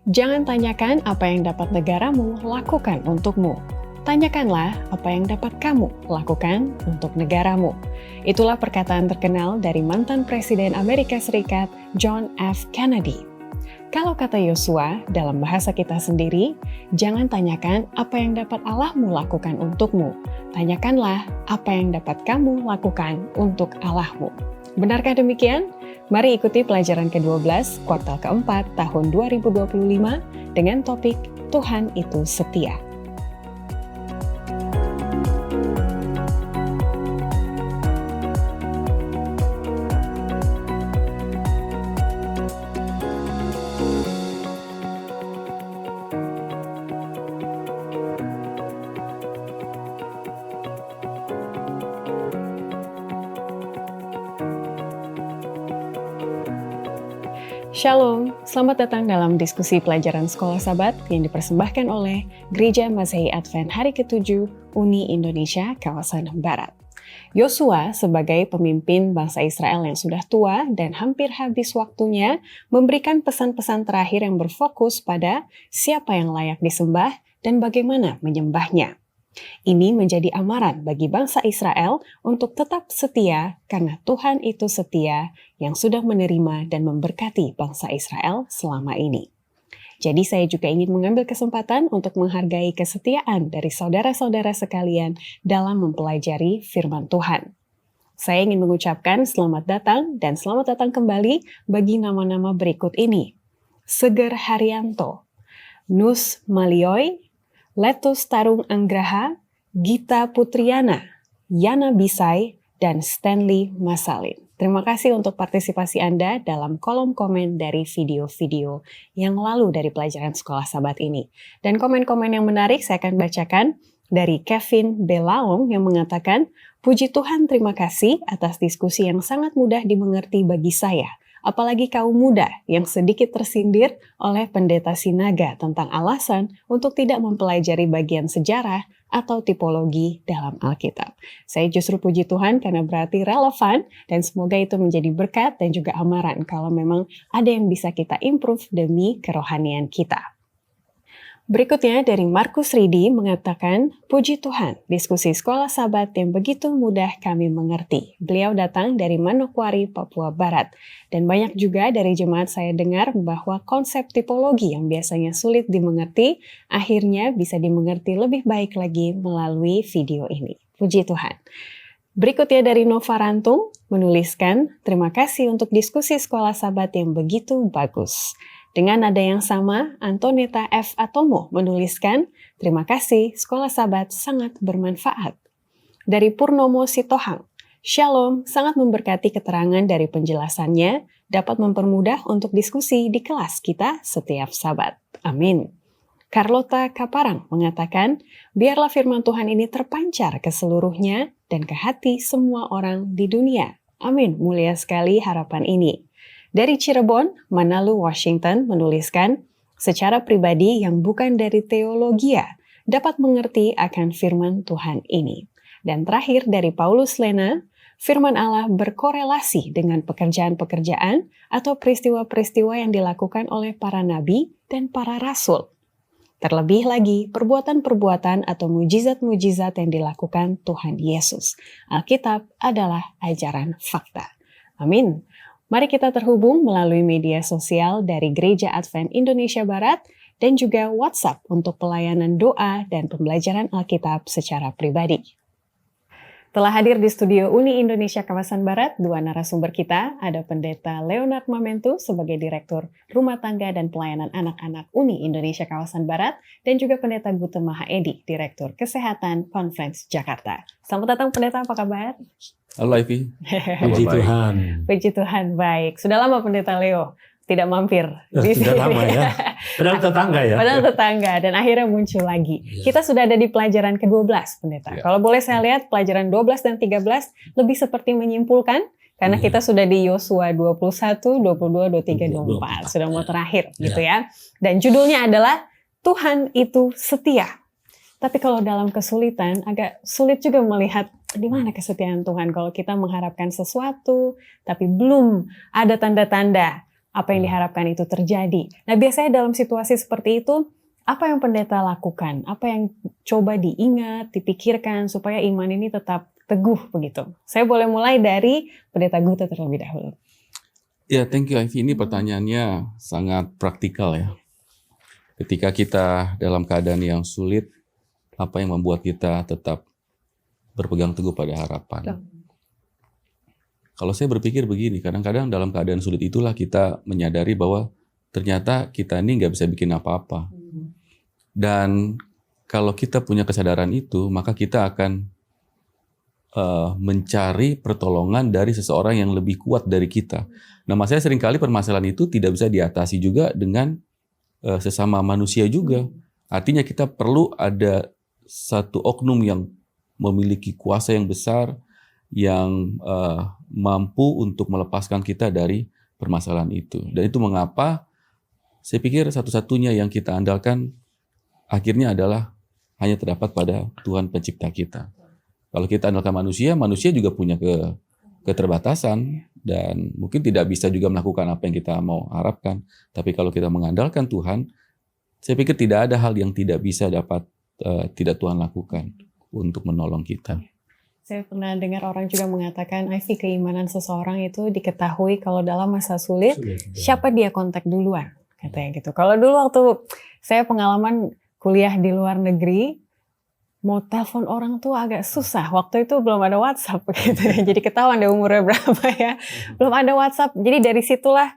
Jangan tanyakan apa yang dapat negaramu lakukan untukmu. Tanyakanlah apa yang dapat kamu lakukan untuk negaramu. Itulah perkataan terkenal dari mantan Presiden Amerika Serikat John F. Kennedy. Kalau kata Yosua dalam bahasa kita sendiri, jangan tanyakan apa yang dapat Allahmu lakukan untukmu. Tanyakanlah apa yang dapat kamu lakukan untuk Allahmu. Benarkah demikian? Mari ikuti pelajaran ke-12 kuartal keempat tahun 2025 dengan topik Tuhan itu setia. Shalom, selamat datang dalam diskusi pelajaran Sekolah Sabat yang dipersembahkan oleh Gereja Masehi Advent Hari ke-7 Uni Indonesia Kawasan Barat. Yosua sebagai pemimpin bangsa Israel yang sudah tua dan hampir habis waktunya memberikan pesan-pesan terakhir yang berfokus pada siapa yang layak disembah dan bagaimana menyembahnya. Ini menjadi amaran bagi bangsa Israel untuk tetap setia karena Tuhan itu setia yang sudah menerima dan memberkati bangsa Israel selama ini. Jadi saya juga ingin mengambil kesempatan untuk menghargai kesetiaan dari saudara-saudara sekalian dalam mempelajari firman Tuhan. Saya ingin mengucapkan selamat datang dan selamat datang kembali bagi nama-nama berikut ini. Seger Haryanto, Nus Malioy, Letus Tarung Anggraha, Gita Putriana, Yana Bisai, dan Stanley Masalin. Terima kasih untuk partisipasi Anda dalam kolom komen dari video-video yang lalu dari pelajaran Sekolah Sabat ini. Dan komen-komen yang menarik saya akan bacakan dari Kevin Belaong yang mengatakan, "Puji Tuhan, terima kasih atas diskusi yang sangat mudah dimengerti bagi saya. Apalagi kaum muda yang sedikit tersindir oleh pendeta Sinaga tentang alasan untuk tidak mempelajari bagian sejarah atau tipologi dalam Alkitab." Saya justru puji Tuhan karena berarti relevan dan semoga itu menjadi berkat dan juga amaran kalau memang ada yang bisa kita improve demi kerohanian kita. Berikutnya dari Markus Ridi mengatakan, "Puji Tuhan, diskusi Sekolah Sabat yang begitu mudah kami mengerti." Beliau datang dari Manokwari, Papua Barat. Dan banyak juga dari jemaat saya dengar bahwa konsep tipologi yang biasanya sulit dimengerti, akhirnya bisa dimengerti lebih baik lagi melalui video ini. Puji Tuhan. Berikutnya dari Nova Rantung menuliskan, "Terima kasih untuk diskusi Sekolah Sabat yang begitu bagus." Dengan nada yang sama, Antoneta F. Atomo menuliskan, "Terima kasih, Sekolah Sabat sangat bermanfaat." Dari Purnomo Sitohang, "Shalom, sangat memberkati keterangan dari penjelasannya, dapat mempermudah untuk diskusi di kelas kita setiap Sabat. Amin." Carlota Kaparang mengatakan, "Biarlah firman Tuhan ini terpancar ke seluruhnya dan ke hati semua orang di dunia. Amin, mulia sekali harapan ini." Dari Cirebon, Manalu, Washington menuliskan, "Secara pribadi yang bukan dari teologia dapat mengerti akan firman Tuhan ini." Dan terakhir dari Paulus Lena, "Firman Allah berkorelasi dengan pekerjaan-pekerjaan atau peristiwa-peristiwa yang dilakukan oleh para nabi dan para rasul. Terlebih lagi, perbuatan-perbuatan atau mujizat-mujizat yang dilakukan Tuhan Yesus. Alkitab adalah ajaran fakta." Amin. Mari kita terhubung melalui media sosial dari Gereja Advent Indonesia Barat dan juga WhatsApp untuk pelayanan doa dan pembelajaran Alkitab secara pribadi. Telah hadir di studio Uni Indonesia Kawasan Barat, dua narasumber kita, ada Pendeta Leonard Mamentu sebagai Direktur Rumah Tangga dan Pelayanan Anak-anak Uni Indonesia Kawasan Barat, dan juga Pendeta Gute Mahaedi, Direktur Kesehatan Conference Jakarta. Selamat datang Pendeta, apa kabar? Halo Ivy, puji Tuhan. Puji Tuhan, baik. Sudah lama Pendeta Leo tidak mampir. Sudah lama ya. Padahal tetangga ya. Padahal tetangga, dan akhirnya muncul lagi. Ya. Kita sudah ada di pelajaran ke-12, Pendeta. Ya. Kalau boleh saya lihat, pelajaran 12 dan 13 lebih seperti menyimpulkan, karena kita sudah di Yosua 21, 22, 23, 24. Sudah mau terakhir gitu ya. Dan judulnya adalah Tuhan itu setia. Tapi kalau dalam kesulitan, agak sulit juga melihat di mana kesetiaan Tuhan kalau kita mengharapkan sesuatu, tapi belum ada tanda-tanda apa yang diharapkan itu terjadi. Nah, biasanya dalam situasi seperti itu, apa yang pendeta lakukan? Apa yang coba diingat, dipikirkan supaya iman ini tetap teguh begitu? Saya boleh mulai dari pendeta Gute terlebih dahulu. Ya, thank you Ivy. Ini pertanyaannya sangat praktikal ya. Ketika kita dalam keadaan yang sulit, apa yang membuat kita tetap berpegang teguh pada harapan? Kalau saya berpikir begini, kadang-kadang dalam keadaan sulit itulah kita menyadari bahwa ternyata kita ini nggak bisa bikin apa-apa. Dan kalau kita punya kesadaran itu, maka kita akan mencari pertolongan dari seseorang yang lebih kuat dari kita. Nah, maksudnya seringkali permasalahan itu tidak bisa diatasi juga dengan sesama manusia juga. Artinya kita perlu ada satu oknum yang memiliki kuasa yang besar, yang mampu untuk melepaskan kita dari permasalahan itu. Dan itu mengapa saya pikir satu-satunya yang kita andalkan akhirnya adalah hanya terdapat pada Tuhan pencipta kita. Kalau kita andalkan manusia, manusia juga punya keterbatasan dan mungkin tidak bisa juga melakukan apa yang kita mau harapkan. Tapi kalau kita mengandalkan Tuhan, saya pikir tidak ada hal yang tidak bisa tidak Tuhan lakukan untuk menolong kita. Saya pernah dengar orang juga mengatakan, Ivy, keimanan seseorang itu diketahui kalau dalam masa sulit, siapa dia kontak duluan, katanya gitu. Kalau dulu waktu saya pengalaman kuliah di luar negeri, mau telepon orang tuh agak susah. Waktu itu belum ada WhatsApp gitu ya. Jadi ketahuan deh umurnya berapa ya. Belum ada WhatsApp. Jadi dari situlah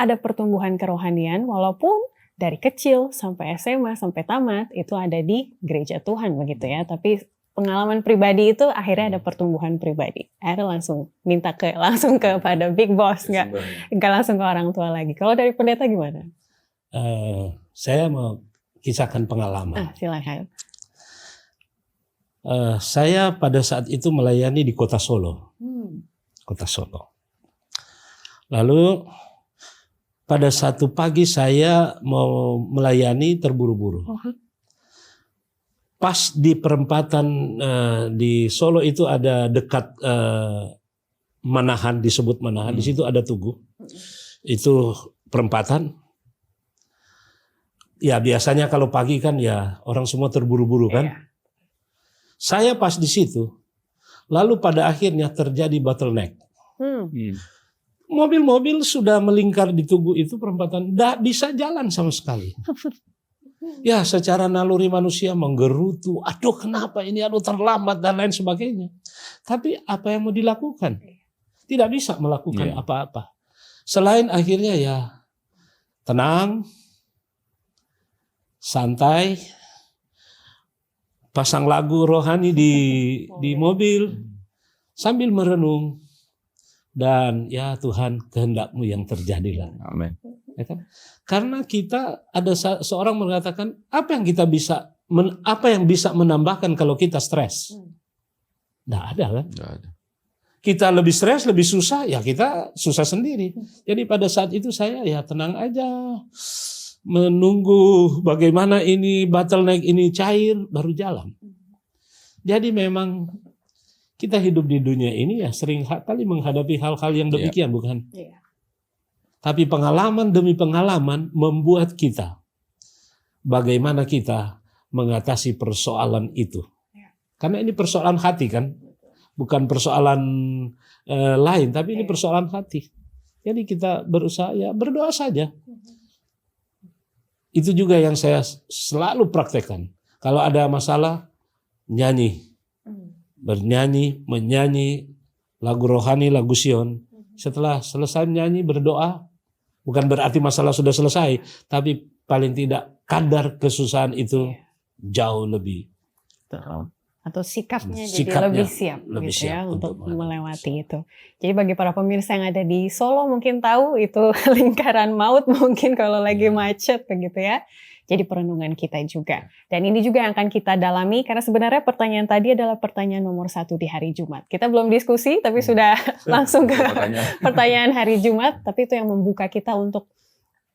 ada pertumbuhan kerohanian, walaupun dari kecil sampai SMA sampai tamat itu ada di gereja Tuhan begitu ya. Tapi pengalaman pribadi itu akhirnya ada pertumbuhan pribadi. Akhirnya langsung minta langsung kepada big boss, nggak langsung ke orang tua lagi. Kalau dari pendeta gimana? Saya mau kisahkan pengalaman. Silakan. Saya pada saat itu melayani di kota Solo. Kota Solo. Lalu pada satu pagi saya mau melayani terburu-buru. Pas di perempatan di Solo itu ada dekat Manahan, disebut Manahan. Di situ ada Tugu. Itu perempatan. Ya biasanya kalau pagi kan ya orang semua terburu-buru kan. Saya pas di situ. Lalu pada akhirnya terjadi bottleneck. Mobil-mobil sudah melingkar di Tugu itu perempatan. Tidak bisa jalan sama sekali. Ya secara naluri manusia menggerutu, aduh kenapa ini, aduh terlambat dan lain sebagainya. Tapi apa yang mau dilakukan? Tidak bisa melakukan apa-apa. Selain akhirnya ya tenang, santai, pasang lagu rohani di mobil, sambil merenung. Dan ya Tuhan kehendak-Mu yang terjadilah. Amin. Ya kan? Karena kita ada seorang mengatakan apa yang bisa menambahkan kalau kita stres? Nggak ada kan? Nggak ada. Kita lebih stres, lebih susah, ya kita susah sendiri. Jadi pada saat itu saya ya tenang aja, menunggu bagaimana ini bottleneck ini cair baru jalan. Jadi memang kita hidup di dunia ini ya sering kali menghadapi hal-hal yang demikian, bukan? Tapi pengalaman demi pengalaman membuat kita bagaimana kita mengatasi persoalan itu. Karena ini persoalan hati kan, bukan persoalan lain, tapi ini persoalan hati. Jadi kita berusaha ya berdoa saja. Itu juga yang saya selalu praktekkan. Kalau ada masalah, nyanyi. Bernyanyi, menyanyi lagu rohani, lagu Sion. Setelah selesai menyanyi, berdoa. Bukan berarti masalah sudah selesai, tapi paling tidak kadar kesusahan itu jauh lebih. Atau sikapnya jadi lebih siap gitu ya untuk melewati itu. Jadi bagi para pemirsa yang ada di Solo mungkin tahu itu lingkaran maut mungkin kalau lagi macet begitu ya. Jadi perenungan kita juga. Dan ini juga yang akan kita dalami karena sebenarnya pertanyaan tadi adalah pertanyaan nomor 1 di hari Jumat. Kita belum diskusi tapi sudah langsung ke pertanyaan hari Jumat. Tapi itu yang membuka kita untuk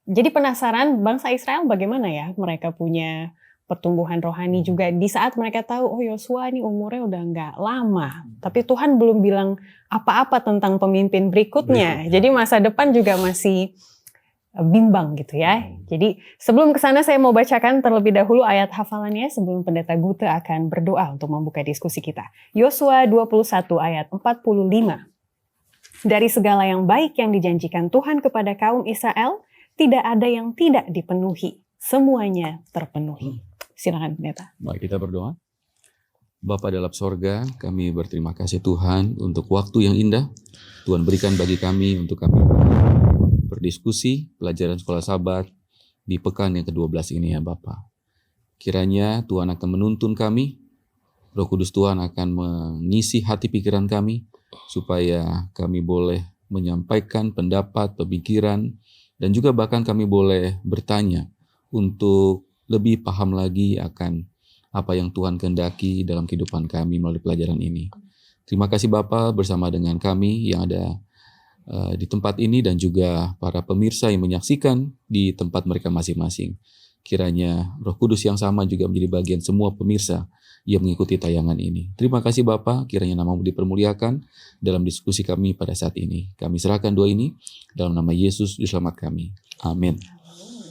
jadi penasaran bangsa Israel bagaimana ya mereka punya pertumbuhan rohani juga di saat mereka tahu oh Yosua ini umurnya udah nggak lama. Tapi Tuhan belum bilang apa-apa tentang pemimpin berikutnya. Jadi masa depan juga masih bimbang gitu ya. Jadi sebelum ke sana saya mau bacakan terlebih dahulu ayat hafalannya sebelum Pendeta Gute akan berdoa untuk membuka diskusi kita. Yosua 21 ayat 45. Dari segala yang baik yang dijanjikan Tuhan kepada kaum Israel, tidak ada yang tidak dipenuhi. Semuanya terpenuhi. Silakan Pendeta. Mari kita berdoa. Bapa dalam sorga, kami berterima kasih Tuhan untuk waktu yang indah Tuhan berikan bagi kami untuk kami berdiskusi pelajaran sekolah Sabat di pekan yang ke-12 ini ya Bapa. Kiranya Tuhan akan menuntun kami, Roh Kudus Tuhan akan mengisi hati pikiran kami, supaya kami boleh menyampaikan pendapat, pemikiran, dan juga bahkan kami boleh bertanya untuk lebih paham lagi akan apa yang Tuhan kehendaki dalam kehidupan kami melalui pelajaran ini. Terima kasih Bapa bersama dengan kami yang ada di tempat ini dan juga para pemirsa yang menyaksikan di tempat mereka masing-masing. Kiranya Roh Kudus yang sama juga menjadi bagian semua pemirsa yang mengikuti tayangan ini. Terima kasih Bapa, kiranya namamu dipermuliakan dalam diskusi kami pada saat ini. Kami serahkan doa ini dalam nama Yesus Juru Selamat kami. Amin.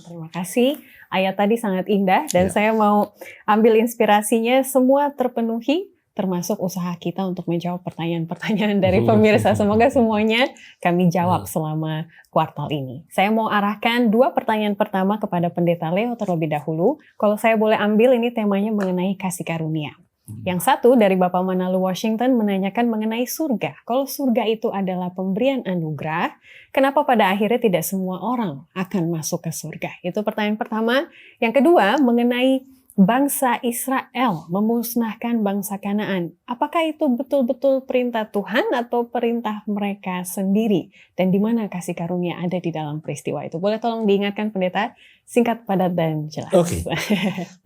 Terima kasih. Ayat tadi sangat indah dan saya mau ambil inspirasinya, semua terpenuhi termasuk usaha kita untuk menjawab pertanyaan-pertanyaan dari pemirsa. Semoga semuanya kami jawab selama kuartal ini. Saya mau arahkan 2 pertanyaan pertama kepada Pendeta Leo terlebih dahulu. Kalau saya boleh ambil, ini temanya mengenai kasih karunia. Yang satu dari Bapak Manalu Washington menanyakan mengenai surga. Kalau surga itu adalah pemberian anugerah, kenapa pada akhirnya tidak semua orang akan masuk ke surga? Itu pertanyaan pertama. Yang kedua mengenai bangsa Israel memusnahkan bangsa Kanaan. Apakah itu betul-betul perintah Tuhan atau perintah mereka sendiri? Dan di mana kasih karunia ada di dalam peristiwa itu? Boleh tolong diingatkan Pendeta, singkat, padat, dan jelas. Oke.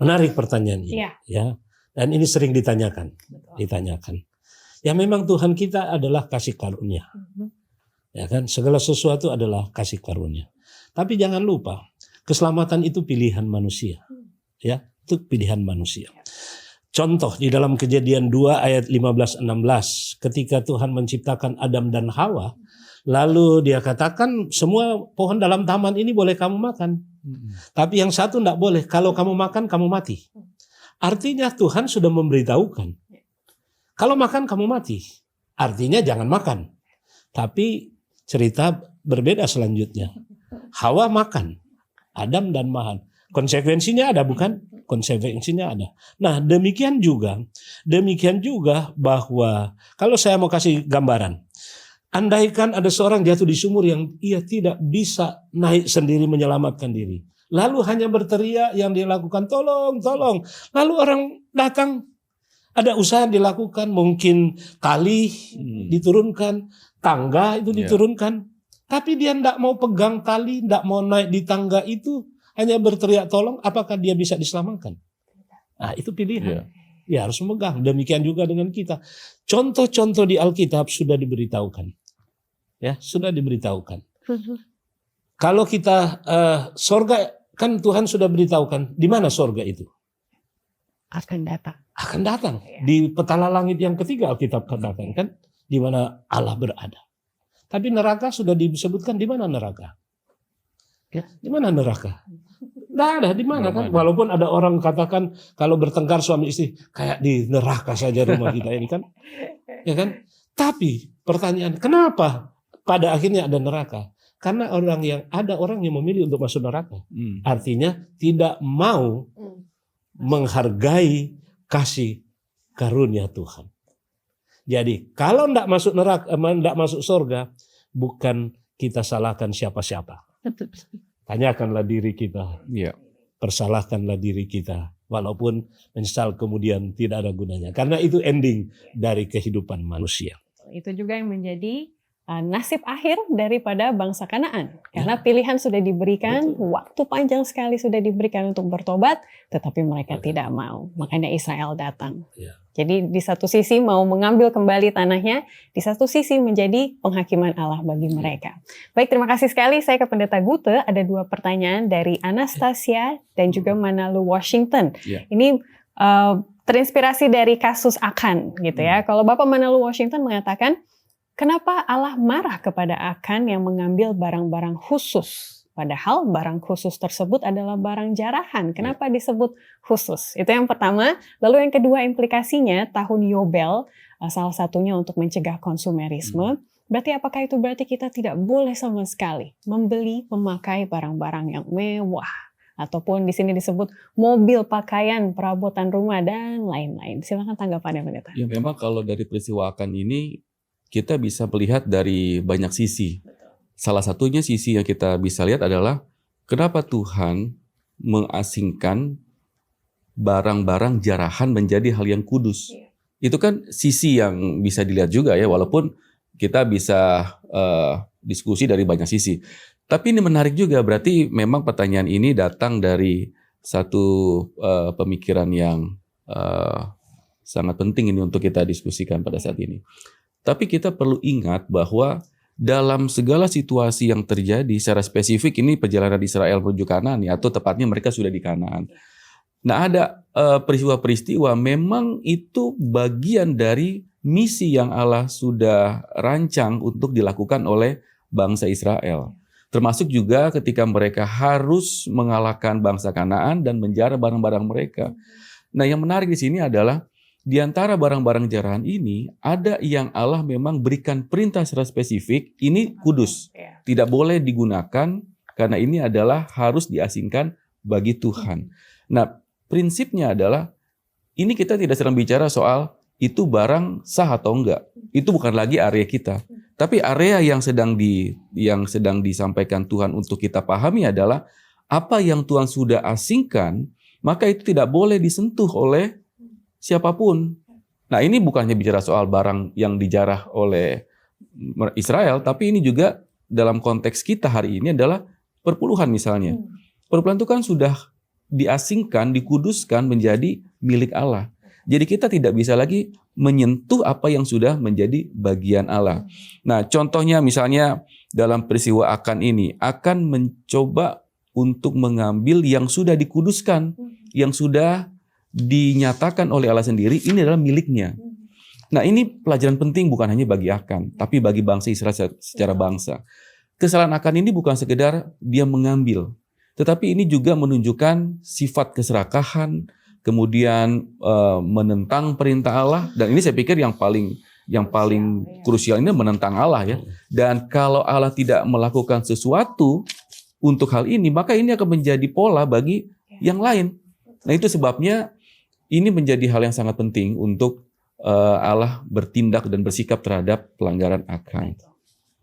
Menarik pertanyaan ini. Ya. Dan ini sering ditanyakan. Ya memang Tuhan kita adalah kasih karunia. Ya kan, segala sesuatu adalah kasih karunia. Tapi jangan lupa, keselamatan itu pilihan manusia. Ya, itu pilihan manusia. Contoh di dalam Kejadian 2 ayat 15-16, ketika Tuhan menciptakan Adam dan Hawa, lalu dia katakan semua pohon dalam taman ini boleh kamu makan. Tapi yang satu tidak boleh, kalau kamu makan kamu mati. Artinya Tuhan sudah memberitahukan, kalau makan kamu mati. Artinya jangan makan. Tapi cerita berbeda selanjutnya. Hawa makan, Adam dan makan. Konsekuensinya ada bukan? Konsekuensinya ada. Nah demikian juga bahwa kalau saya mau kasih gambaran, andaikan ada seorang jatuh di sumur yang ia tidak bisa naik sendiri menyelamatkan diri, lalu hanya berteriak, yang dia lakukan tolong, tolong. Lalu orang datang, ada usaha dilakukan, mungkin tali diturunkan, tangga itu diturunkan, tapi dia tidak mau pegang tali, tidak mau naik di tangga itu, hanya berteriak tolong, apakah dia bisa diselamatkan? Nah itu pilihan. Ya harus memegang. Demikian juga dengan kita. Contoh-contoh di Alkitab sudah diberitahukan. Ya sudah diberitahukan. Kalau kita sorga, kan Tuhan sudah beritahukan. Di mana sorga itu? Akan datang. Akan datang. Di petala langit yang ketiga Alkitab katakan kan. Di mana Allah berada. Tapi neraka sudah disebutkan di mana neraka? Ya, di mana neraka? Tidak ada, di mana kan? Walaupun ada orang katakan kalau bertengkar suami istri kayak di neraka saja rumah kita ini kan, ya kan? Tapi pertanyaan, kenapa pada akhirnya ada neraka? Karena ada orang yang memilih untuk masuk neraka. Artinya tidak mau menghargai kasih karunia Tuhan. Jadi kalau tidak masuk neraka, tidak masuk surga, bukan kita salahkan siapa-siapa. Tanyakanlah diri kita, persalahkanlah diri kita, walaupun menyesal kemudian tidak ada gunanya. Karena itu ending dari kehidupan manusia. Itu juga yang menjadi nasib akhir daripada bangsa Kanaan. Karena pilihan sudah diberikan, waktu panjang sekali sudah diberikan untuk bertobat, tetapi mereka tidak mau. Makanya Israel datang. Jadi di satu sisi mau mengambil kembali tanahnya, di satu sisi menjadi penghakiman Allah bagi mereka. Baik, terima kasih sekali. Saya ke Pendeta Gute, ada 2 pertanyaan dari Anastasia dan juga Manalu Washington. Ini terinspirasi dari kasus Akan gitu ya. Kalau Bapak Manalu Washington mengatakan, kenapa Allah marah kepada Akan yang mengambil barang-barang khusus Padahal barang khusus tersebut adalah barang jarahan. Kenapa disebut khusus? Itu yang pertama. Lalu yang kedua, implikasinya tahun Yobel, salah satunya untuk mencegah konsumerisme. Berarti apakah itu berarti kita tidak boleh sama sekali membeli, memakai barang-barang yang mewah? Ataupun di sini disebut mobil, pakaian, perabotan rumah, dan lain-lain. Silakan tanggapannya, Pendeta. Ya, memang kalau dari peristiwa Akan ini, kita bisa melihat dari banyak sisi. Salah satunya sisi yang kita bisa lihat adalah kenapa Tuhan mengasingkan barang-barang jarahan menjadi hal yang kudus. Itu kan sisi yang bisa dilihat juga ya, walaupun kita bisa diskusi dari banyak sisi. Tapi ini menarik juga, berarti memang pertanyaan ini datang dari satu pemikiran yang sangat penting ini untuk kita diskusikan pada saat ini. Tapi kita perlu ingat bahwa dalam segala situasi yang terjadi, secara spesifik ini perjalanan Israel menuju Kanaan, atau tepatnya mereka sudah di Kanaan. Nah, ada peristiwa-peristiwa memang itu bagian dari misi yang Allah sudah rancang untuk dilakukan oleh bangsa Israel. Termasuk juga ketika mereka harus mengalahkan bangsa Kanaan dan menjara barang-barang mereka. Nah, yang menarik di sini adalah di antara barang-barang jarahan ini ada yang Allah memang berikan perintah secara spesifik, ini kudus. Tidak boleh digunakan karena ini adalah harus diasingkan bagi Tuhan. Nah, prinsipnya adalah ini kita tidak sedang bicara soal itu barang sah atau enggak. Itu bukan lagi area kita. Tapi area yang sedang disampaikan Tuhan untuk kita pahami adalah apa yang Tuhan sudah asingkan, maka itu tidak boleh disentuh oleh siapapun. Nah, ini bukannya bicara soal barang yang dijarah oleh Israel, tapi ini juga dalam konteks kita hari ini adalah perpuluhan misalnya. Perpuluhan itu kan sudah diasingkan, dikuduskan menjadi milik Allah. Jadi kita tidak bisa lagi menyentuh apa yang sudah menjadi bagian Allah. Nah, contohnya misalnya dalam peristiwa Akan ini, Akan mencoba untuk mengambil yang sudah dikuduskan, yang sudah dinyatakan oleh Allah sendiri, ini adalah miliknya. Nah, ini pelajaran penting bukan hanya bagi Akan, tapi bagi bangsa Israel secara bangsa. Kesalahan Akan ini bukan sekedar dia mengambil, tetapi ini juga menunjukkan sifat keserakahan, kemudian menentang perintah Allah, dan ini saya pikir yang paling krusial ini menentang Allah ya. Dan kalau Allah tidak melakukan sesuatu untuk hal ini, maka ini akan menjadi pola bagi yang lain. Nah, itu sebabnya ini menjadi hal yang sangat penting untuk Allah bertindak dan bersikap terhadap pelanggaran Akan.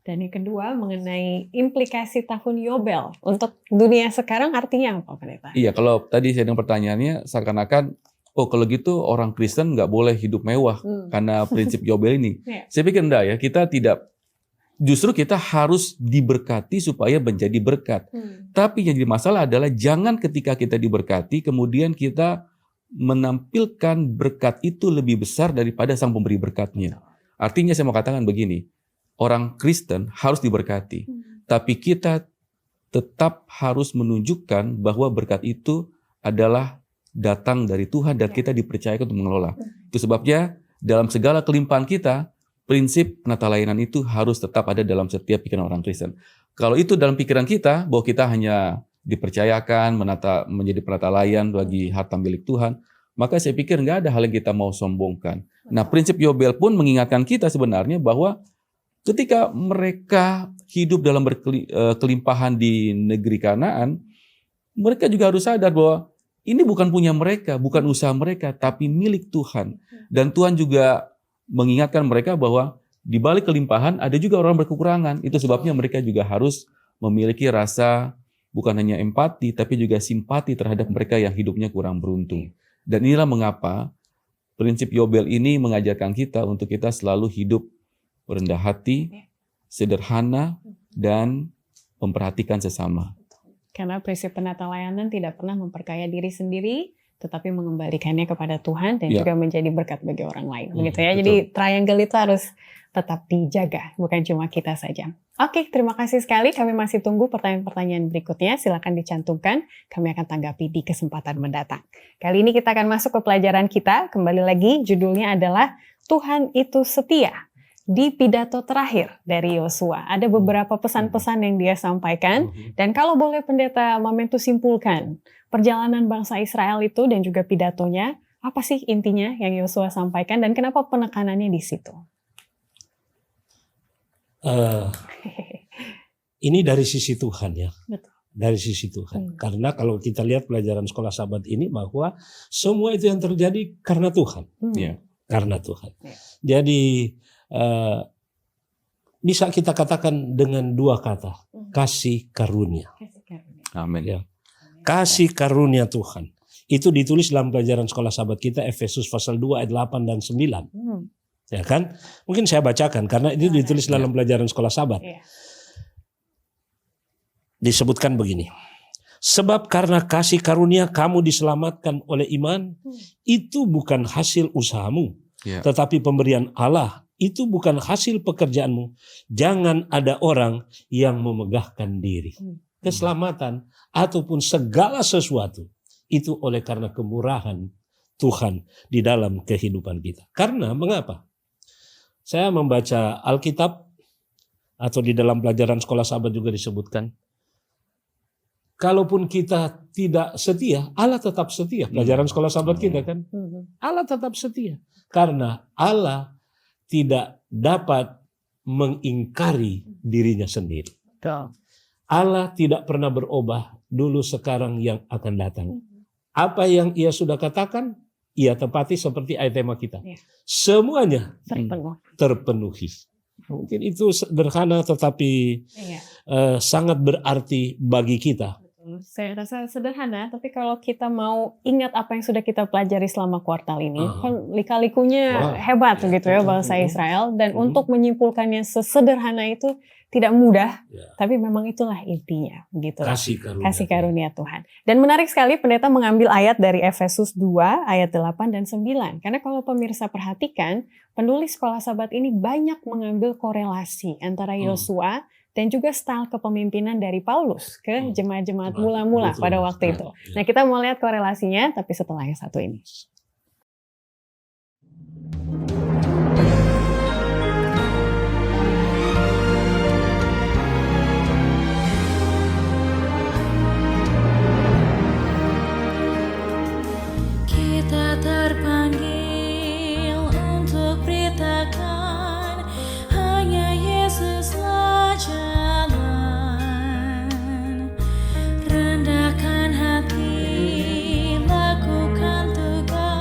Dan yang kedua mengenai implikasi tahun Yobel untuk dunia sekarang artinya apa, Pendeta? Iya, kalau tadi saya dengar pertanyaannya seakan-akan, oh kalau gitu orang Kristen nggak boleh hidup mewah karena prinsip Yobel ini. Saya pikir enggak ya, kita tidak. Justru kita harus diberkati supaya menjadi berkat. Tapi yang jadi masalah adalah jangan ketika kita diberkati kemudian kita menampilkan berkat itu lebih besar daripada sang pemberi berkatnya. Artinya saya mau katakan begini, orang Kristen harus diberkati, tapi kita tetap harus menunjukkan bahwa berkat itu adalah datang dari Tuhan dan kita dipercayakan untuk mengelola. Itu sebabnya dalam segala kelimpahan kita, prinsip penata layanan itu harus tetap ada dalam setiap pikiran orang Kristen. Kalau itu dalam pikiran kita, bahwa kita hanya dipercayakan menjadi penata layan bagi harta milik Tuhan, maka saya pikir nggak ada hal yang kita mau sombongkan. Nah, prinsip Yobel pun mengingatkan kita sebenarnya bahwa ketika mereka hidup dalam kelimpahan di negeri Kanaan, mereka juga harus sadar bahwa ini bukan punya mereka, bukan usaha mereka, tapi milik Tuhan. Dan Tuhan juga mengingatkan mereka bahwa di balik kelimpahan ada juga orang berkekurangan. Itu sebabnya mereka juga harus memiliki rasa bukan hanya empati, tapi juga simpati terhadap mereka yang hidupnya kurang beruntung. Dan inilah mengapa prinsip Yobel ini mengajarkan kita untuk kita selalu hidup rendah hati, sederhana, dan memperhatikan sesama. Karena prinsip penata layanan tidak pernah memperkaya diri sendiri, tetapi mengembalikannya kepada Tuhan dan juga menjadi berkat bagi orang lain. Begitu ya. Betul. Jadi triangle itu harus tetap dijaga, bukan cuma kita saja. Oke, terima kasih sekali. Kami masih tunggu pertanyaan-pertanyaan berikutnya. Silakan dicantumkan. Kami akan tanggapi di kesempatan mendatang. Kali ini kita akan masuk ke pelajaran kita. Kembali lagi, judulnya adalah Tuhan itu setia. di pidato terakhir dari Yosua. Ada beberapa pesan-pesan yang dia sampaikan. Dan kalau boleh pendeta Mamento simpulkan perjalanan bangsa Israel itu dan juga pidatonya, apa sih intinya yang Yosua sampaikan dan kenapa penekanannya di situ? Ini dari sisi Tuhan ya. Betul. Dari sisi Tuhan. Karena kalau kita lihat pelajaran sekolah Sabat ini bahwa semua itu yang terjadi karena Tuhan. Karena Tuhan. Jadi bisa kita katakan dengan dua kata. Kasih karunia. Amin. Ya. Kasih karunia Tuhan. Itu ditulis dalam pelajaran sekolah Sabat kita Efesus pasal 2 ayat 8 dan 9. Ya kan? Mungkin saya bacakan karena itu ditulis dalam pelajaran sekolah Sabat. Disebutkan begini. Sebab karena kasih karunia kamu diselamatkan oleh iman, itu bukan hasil usahamu, tetapi pemberian Allah. Itu bukan hasil pekerjaanmu. Jangan ada orang yang memegahkan diri. Keselamatan ataupun segala sesuatu itu oleh karena kemurahan Tuhan di dalam kehidupan kita. Karena mengapa? Saya membaca Alkitab atau di dalam pelajaran sekolah Sabat juga disebutkan. Kalaupun kita tidak setia, Allah tetap setia. Pelajaran sekolah Sabat kita kan. Allah tetap setia. Karena Allah tidak dapat mengingkari dirinya sendiri. Allah tidak pernah berubah dulu, sekarang, yang akan datang. Apa yang ia sudah katakan, ia tepati seperti ayat tema kita. Semuanya terpenuhi. Mungkin itu sederhana tetapi sangat berarti bagi kita. Saya rasa sederhana, tapi kalau kita mau ingat apa yang sudah kita pelajari selama kuartal ini, kan lika-likunya hebat gitu ya bangsa Israel, dan untuk menyimpulkannya sesederhana itu tidak mudah, tapi memang itulah intinya, gitu. Kasih karunia Tuhan. Dan menarik sekali pendeta mengambil ayat dari Efesus 2 ayat 8 dan 9, karena kalau pemirsa perhatikan, penulis sekolah Sabat ini banyak mengambil korelasi antara Yosua dan juga style kepemimpinan dari Paulus ke jemaat-jemaat mula-mula pada waktu itu. Nah, kita mau lihat korelasinya, tapi setelah yang satu ini. Kita terpanggil untuk beritakan hanya Yesus jalan, rendahkan hati, lakukan tugas.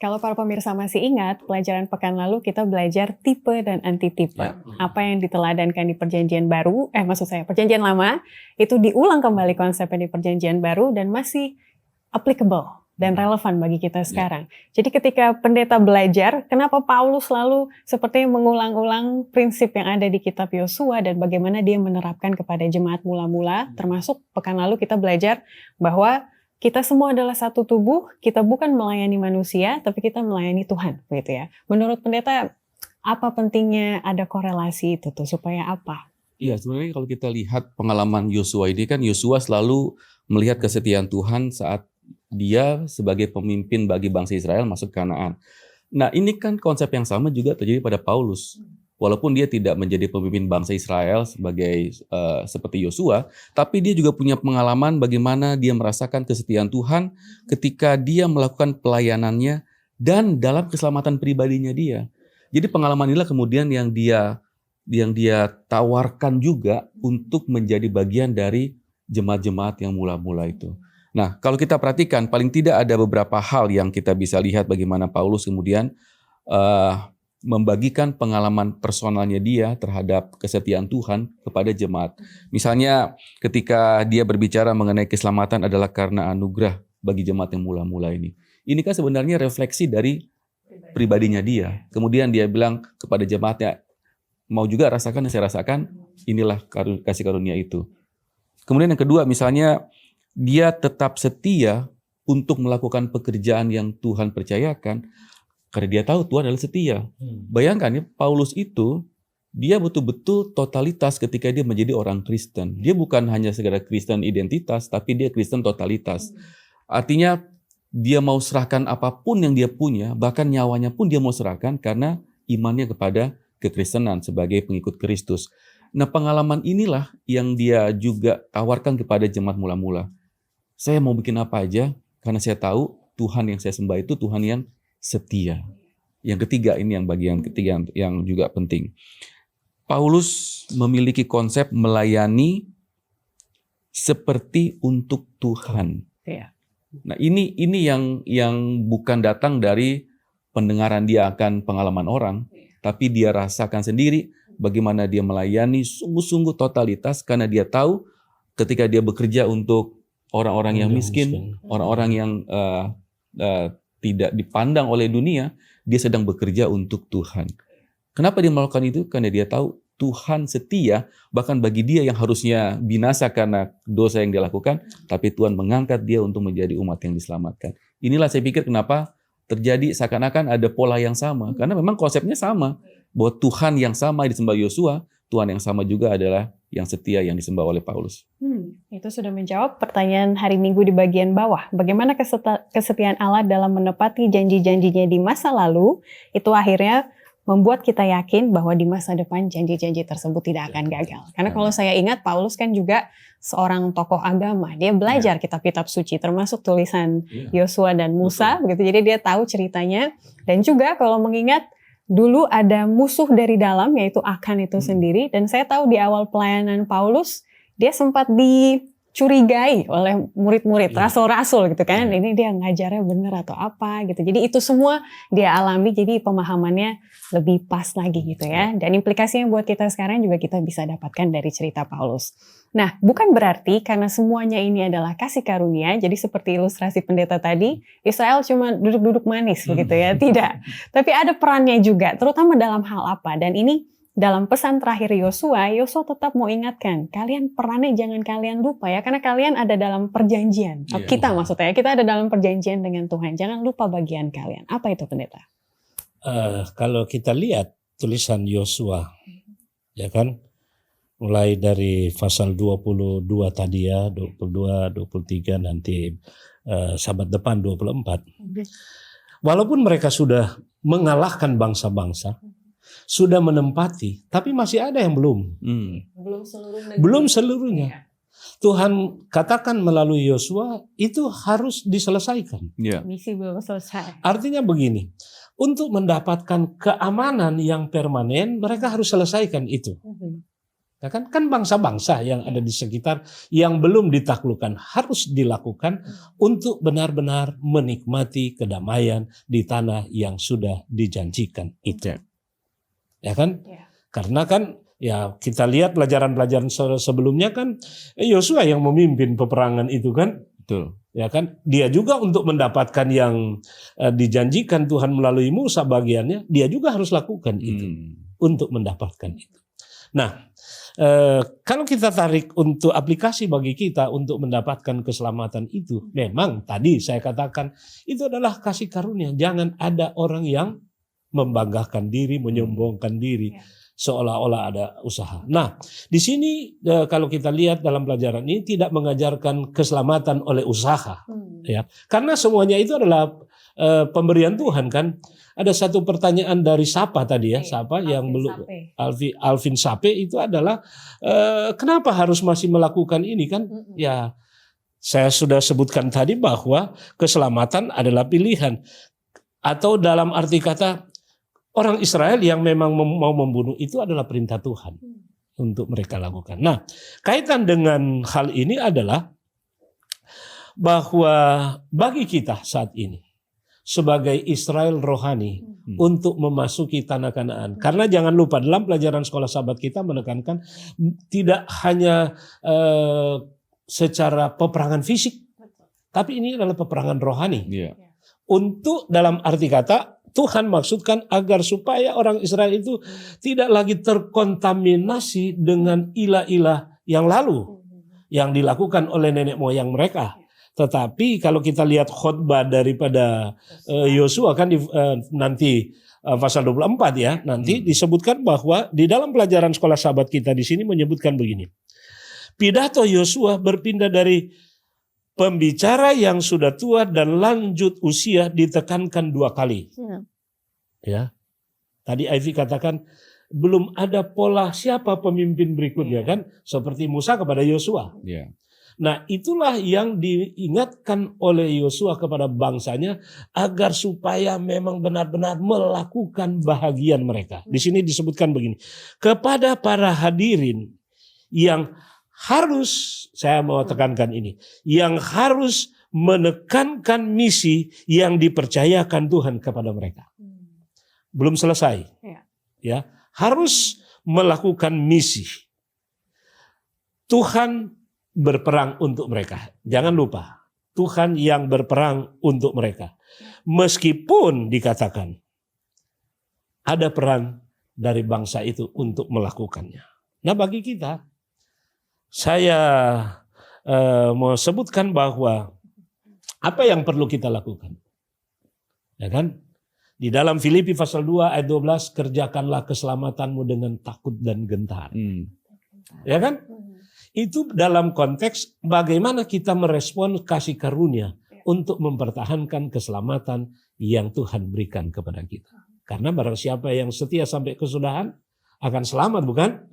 Kalau para pemirsa masih ingat, pelajaran pekan lalu kita belajar tipe dan antitipe. Ya. Apa yang diteladankan di perjanjian baru, perjanjian lama, itu diulang kembali konsepnya di perjanjian baru dan masih applicable dan relevan bagi kita sekarang. Jadi ketika pendeta belajar, kenapa Paulus selalu sepertinya mengulang-ulang prinsip yang ada di kitab Yosua dan bagaimana dia menerapkan kepada jemaat mula-mula, termasuk pekan lalu kita belajar bahwa kita semua adalah satu tubuh, kita bukan melayani manusia, tapi kita melayani Tuhan, gitu ya. Menurut pendeta, apa pentingnya ada korelasi itu tuh, supaya apa? Iya, sebenarnya kalau kita lihat pengalaman Yosua ini kan, Yosua selalu melihat kesetiaan Tuhan saat dia sebagai pemimpin bagi bangsa Israel masuk Kanaan. Nah, ini kan konsep yang sama juga terjadi pada Paulus. Walaupun dia tidak menjadi pemimpin bangsa Israel sebagai seperti Yosua, tapi dia juga punya pengalaman bagaimana dia merasakan kesetiaan Tuhan ketika dia melakukan pelayanannya dan dalam keselamatan pribadinya dia. Jadi pengalaman inilah kemudian yang dia tawarkan juga untuk menjadi bagian dari jemaat-jemaat yang mula-mula itu. Nah, kalau kita perhatikan, paling tidak ada beberapa hal yang kita bisa lihat bagaimana Paulus kemudian membagikan pengalaman personalnya dia terhadap kesetiaan Tuhan kepada jemaat. Misalnya ketika dia berbicara mengenai keselamatan adalah karena anugerah bagi jemaat yang mula-mula ini. Ini kan sebenarnya refleksi dari pribadinya dia. Kemudian dia bilang kepada jemaatnya, mau juga rasakan yang saya rasakan, inilah kasih karunia itu. Kemudian yang kedua, misalnya dia tetap setia untuk melakukan pekerjaan yang Tuhan percayakan karena dia tahu Tuhan adalah setia. Bayangkan ya, Paulus itu dia betul-betul totalitas ketika dia menjadi orang Kristen. Dia bukan hanya sekedar Kristen identitas, tapi dia Kristen totalitas. Artinya dia mau serahkan apapun yang dia punya, bahkan nyawanya pun dia mau serahkan karena imannya kepada kekristenan sebagai pengikut Kristus. Nah, pengalaman inilah yang dia juga tawarkan kepada jemaat mula-mula. Saya mau bikin apa aja, karena saya tahu Tuhan yang saya sembah itu Tuhan yang setia. Yang ketiga, ini yang bagian ketiga yang juga penting. Paulus memiliki konsep melayani seperti untuk Tuhan. Ya. Nah, ini yang bukan datang dari pendengaran dia akan pengalaman orang, tapi dia rasakan sendiri bagaimana dia melayani sungguh-sungguh totalitas karena dia tahu ketika dia bekerja untuk orang-orang yang miskin, orang-orang yang tidak dipandang oleh dunia, dia sedang bekerja untuk Tuhan. Kenapa dia melakukan itu? Karena dia tahu Tuhan setia, bahkan bagi dia yang harusnya binasa karena dosa yang dia lakukan, tapi Tuhan mengangkat dia untuk menjadi umat yang diselamatkan. Inilah saya pikir kenapa terjadi seakan-akan ada pola yang sama, karena memang konsepnya sama, bahwa Tuhan yang sama disembah Yosua, Tuhan yang sama juga adalah yang setia yang disembah oleh Paulus. Itu sudah menjawab pertanyaan hari Minggu di bagian bawah. Bagaimana kesetiaan Allah dalam menepati janji-janjinya di masa lalu, itu akhirnya membuat kita yakin bahwa di masa depan janji-janji tersebut tidak akan gagal. Karena kalau saya ingat, Paulus kan juga seorang tokoh agama. Dia belajar kitab-kitab suci, termasuk tulisan Yosua dan Musa. Begitu. Jadi dia tahu ceritanya. Dan juga kalau mengingat, dulu ada musuh dari dalam, yaitu Akan itu sendiri. Dan saya tahu di awal pelayanan Paulus, dia sempat dicurigai oleh murid-murid, rasul-rasul gitu kan. Ini dia ngajarnya benar atau apa gitu. Jadi itu semua dia alami, jadi pemahamannya lebih pas lagi gitu ya. Dan implikasinya buat kita sekarang juga kita bisa dapatkan dari cerita Paulus. Nah, bukan berarti karena semuanya ini adalah kasih karunia, jadi seperti ilustrasi pendeta tadi, Israel cuma duduk-duduk manis begitu ya. Tidak. Tapi ada perannya juga, terutama dalam hal apa. Dan ini dalam pesan terakhir Yosua tetap mau ingatkan, kalian perannya jangan kalian lupa ya, karena kalian ada dalam perjanjian. Kita maksudnya, kita ada dalam perjanjian dengan Tuhan. Jangan lupa bagian kalian. Apa itu pendeta? Kalau kita lihat tulisan Yosua, ya kan, mulai dari pasal 22 tadi ya, 22, 23 nanti sabat depan 24. Walaupun mereka sudah mengalahkan bangsa-bangsa, sudah menempati, tapi masih ada yang belum. Belum seluruhnya. Tuhan katakan melalui Yosua itu harus diselesaikan. Misi belum selesai. Artinya begini, untuk mendapatkan keamanan yang permanen, mereka harus selesaikan itu. Ya kan bangsa-bangsa yang ada di sekitar yang belum ditaklukkan harus dilakukan untuk benar-benar menikmati kedamaian di tanah yang sudah dijanjikan itu. Ya kan? Karena kan ya kita lihat pelajaran-pelajaran sebelumnya kan Yosua yang memimpin peperangan itu kan. Betul. Ya kan? Dia juga untuk mendapatkan yang dijanjikan Tuhan melalui Musa bagiannya, dia juga harus lakukan itu untuk mendapatkan itu. Nah, kalau kita tarik untuk aplikasi bagi kita untuk mendapatkan keselamatan itu, memang tadi saya katakan itu adalah kasih karunia. Jangan ada orang yang membanggakan diri, menyombongkan diri, seolah-olah ada usaha. Nah, di sini kalau kita lihat dalam pelajaran ini tidak mengajarkan keselamatan oleh usaha, ya, karena semuanya itu adalah pemberian Tuhan kan. Ada satu pertanyaan dari Sapa tadi ya, Sapa yang belum Alvin Sape itu adalah kenapa harus masih melakukan ini kan? Ya, saya sudah sebutkan tadi bahwa keselamatan adalah pilihan, atau dalam arti kata orang Israel yang memang mau membunuh itu adalah perintah Tuhan untuk mereka lakukan. Nah, kaitan dengan hal ini adalah bahwa bagi kita saat ini sebagai Israel rohani untuk memasuki tanah Kanaan. Karena jangan lupa dalam pelajaran sekolah sahabat kita menekankan tidak hanya secara peperangan fisik, tapi ini adalah peperangan rohani. Untuk dalam arti kata Tuhan maksudkan agar supaya orang Israel itu tidak lagi terkontaminasi dengan ilah-ilah yang lalu yang dilakukan oleh nenek moyang mereka. Tetapi kalau kita lihat khotbah daripada Yosua kan nanti pasal 24 ya, nanti disebutkan bahwa di dalam pelajaran sekolah sahabat kita di sini menyebutkan begini. Pidato Yosua berpindah dari pembicara yang sudah tua dan lanjut usia ditekankan 2 kali. Ya. Tadi Ivy katakan belum ada pola siapa pemimpin berikutnya kan, seperti Musa kepada Yosua. Nah, itulah yang diingatkan oleh Yosua kepada bangsanya agar supaya memang benar-benar melakukan bahagian mereka. Di sini disebutkan begini, kepada para hadirin yang harus, saya mau tekankan ini, yang harus menekankan misi yang dipercayakan Tuhan kepada mereka. Belum selesai. Ya, harus melakukan misi. Tuhan berperang untuk mereka. Jangan lupa, Tuhan yang berperang untuk mereka. Meskipun dikatakan ada peran dari bangsa itu untuk melakukannya. Nah, bagi kita, saya mau sebutkan bahwa apa yang perlu kita lakukan. Ya kan? Di dalam Filipi pasal 2 ayat 12, kerjakanlah keselamatanmu dengan takut dan gentar. Ya kan? Itu dalam konteks bagaimana kita merespon kasih karunia untuk mempertahankan keselamatan yang Tuhan berikan kepada kita. Karena barang siapa yang setia sampai kesudahan akan selamat, bukan?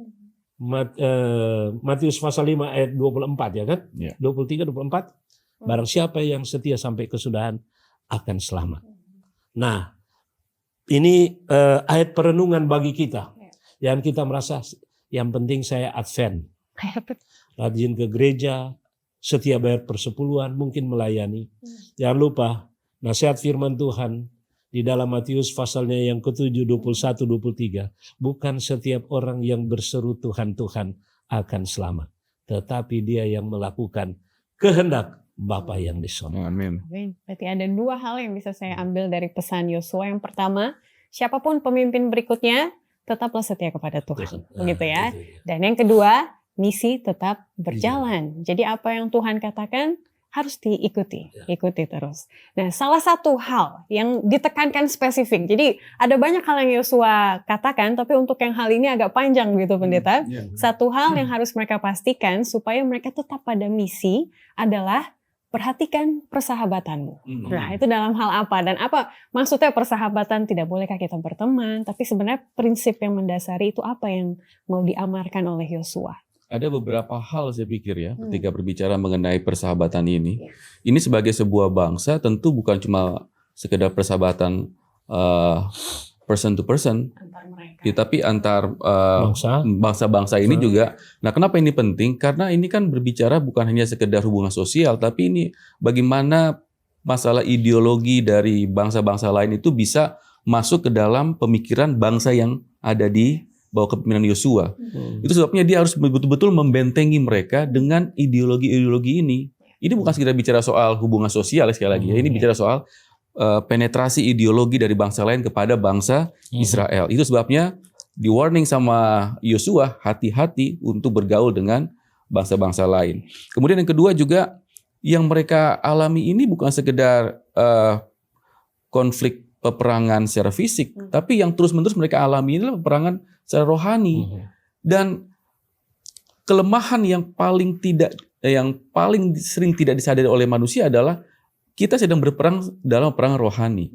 Matius pasal 5 ayat 24 ya kan? 23-24. Barang siapa yang setia sampai kesudahan akan selamat. Nah, ini ayat perenungan bagi kita. Yang kita merasa yang penting saya Advent. Rajin ke gereja, setia bayar persepuluhan, mungkin melayani. Jangan lupa nasihat firman Tuhan di dalam Matius pasalnya yang ke-7, 21-23. Bukan setiap orang yang berseru Tuhan, Tuhan akan selamat. Tetapi dia yang melakukan kehendak Bapa yang di surga. Amin. Berarti ada 2 hal yang bisa saya ambil dari pesan Yosua. Yang pertama, siapapun pemimpin berikutnya, tetaplah setia kepada Tuhan. Begitu ya. Dan yang kedua, misi tetap berjalan. Jadi apa yang Tuhan katakan harus diikuti, ikuti terus. Nah, salah satu hal yang ditekankan spesifik. Jadi ada banyak hal yang Yosua katakan, tapi untuk yang hal ini agak panjang gitu pendeta. Satu hal yang harus mereka pastikan supaya mereka tetap pada misi adalah perhatikan persahabatanmu. Nah, itu dalam hal apa? Dan apa maksudnya persahabatan? Tidak bolehkah kita berteman? Tapi sebenarnya prinsip yang mendasari itu apa yang mau diamarkan oleh Yosua? Ada beberapa hal saya pikir ya ketika berbicara mengenai persahabatan ini. Ini sebagai sebuah bangsa tentu bukan cuma sekedar persahabatan person to person, Antar mereka. ya, tapi antar Bangsa. bangsa-bangsa ini juga. Nah, kenapa ini penting? Karena ini kan berbicara bukan hanya sekedar hubungan sosial, tapi ini bagaimana masalah ideologi dari bangsa-bangsa lain itu bisa masuk ke dalam pemikiran bangsa yang ada di bawah kepemimpinan Yosua. Itu sebabnya dia harus betul-betul membentengi mereka dengan ideologi-ideologi ini. Ini bukan sekedar bicara soal hubungan sosial sekali lagi ya. Ini bicara soal penetrasi ideologi dari bangsa lain kepada bangsa Israel. Itu sebabnya di warning sama Yosua, hati-hati untuk bergaul dengan bangsa-bangsa lain. Kemudian yang kedua juga, yang mereka alami ini bukan sekedar konflik peperangan secara fisik, tapi yang terus-menerus mereka alami ini adalah peperangan secara rohani. Dan kelemahan yang paling sering tidak disadari oleh manusia adalah kita sedang berperang dalam perang rohani.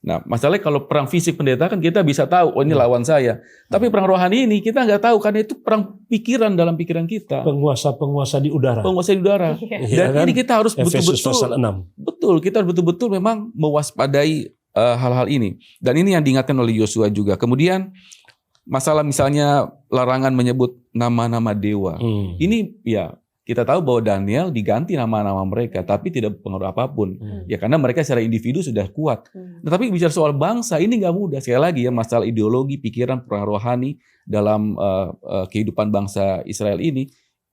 Nah, masalahnya kalau perang fisik pendeta kan kita bisa tahu, oh ini lawan saya. Tapi perang rohani ini kita nggak tahu, karena itu perang pikiran dalam pikiran kita. Penguasa-penguasa di udara. Penguasa di udara. Iya Dan kan? ini kita harus Efesus pasal betul-betul, 6. betul, kita harus betul-betul memang mewaspadai hal-hal ini. Dan ini yang diingatkan oleh Yosua juga. Kemudian masalah misalnya larangan menyebut nama-nama dewa. Ini ya kita tahu bahwa Daniel diganti nama-nama mereka, tapi tidak berpengaruh apapun. Ya karena mereka secara individu sudah kuat. Tetapi bicara soal bangsa ini nggak mudah. Sekali lagi ya, masalah ideologi, pikiran, perang rohani dalam kehidupan bangsa Israel ini.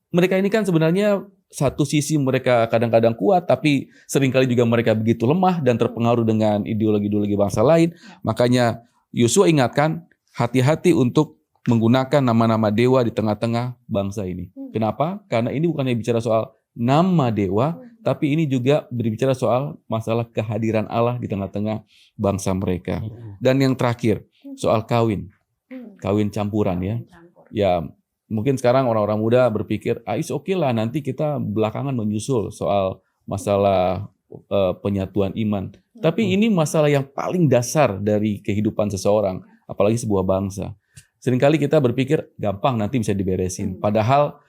Mereka ini kan sebenarnya satu sisi mereka kadang-kadang kuat, tapi seringkali juga mereka begitu lemah dan terpengaruh dengan ideologi-ideologi bangsa lain. Makanya Yosua ingatkan, hati-hati untuk menggunakan nama-nama dewa di tengah-tengah bangsa ini. Kenapa? Karena ini bukan hanya bicara soal nama dewa, tapi ini juga berbicara soal masalah kehadiran Allah di tengah-tengah bangsa mereka. Dan yang terakhir, soal kawin. Kawin campuran ya. Ya, mungkin sekarang orang-orang muda berpikir, it's okay lah, nanti kita belakangan menyusul soal masalah penyatuan iman. Tapi ini masalah yang paling dasar dari kehidupan seseorang, apalagi sebuah bangsa. Seringkali kita berpikir gampang nanti bisa diberesin. Padahal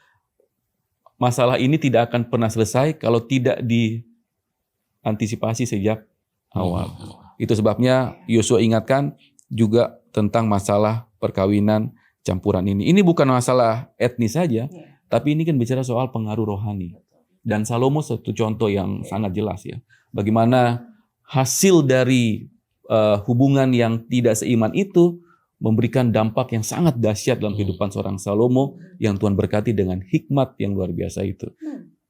masalah ini tidak akan pernah selesai kalau tidak diantisipasi sejak awal. Itu sebabnya Yosua ingatkan juga tentang masalah perkawinan campuran ini. Ini bukan masalah etnis saja, tapi ini kan bicara soal pengaruh rohani. Dan Salomo satu contoh yang sangat jelas ya. Bagaimana hasil dari hubungan yang tidak seiman itu memberikan dampak yang sangat dahsyat dalam kehidupan seorang Salomo yang Tuhan berkati dengan hikmat yang luar biasa itu.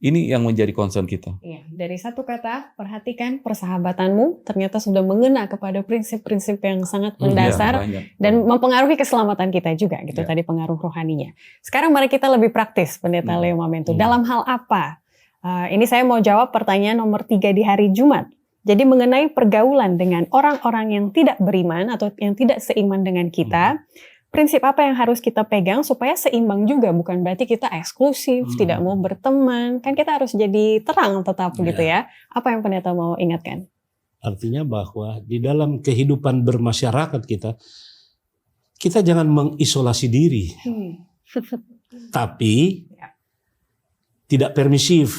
Ini yang menjadi concern kita. Iya, dari satu kata, perhatikan persahabatanmu ternyata sudah mengena kepada prinsip-prinsip yang sangat mendasar dan mempengaruhi keselamatan kita juga gitu, tadi pengaruh rohaninya. Sekarang mari kita lebih praktis, Pendeta Leo Mamento. Dalam hal apa? Ini saya mau jawab pertanyaan nomor 3 di hari Jumat. Jadi mengenai pergaulan dengan orang-orang yang tidak beriman atau yang tidak seiman dengan kita, prinsip apa yang harus kita pegang supaya seimbang juga, bukan berarti kita eksklusif, tidak mau berteman, kan kita harus jadi terang tetap gitu ya. Apa yang pendeta mau ingatkan? Artinya bahwa di dalam kehidupan bermasyarakat kita jangan mengisolasi diri, tapi tidak permisif.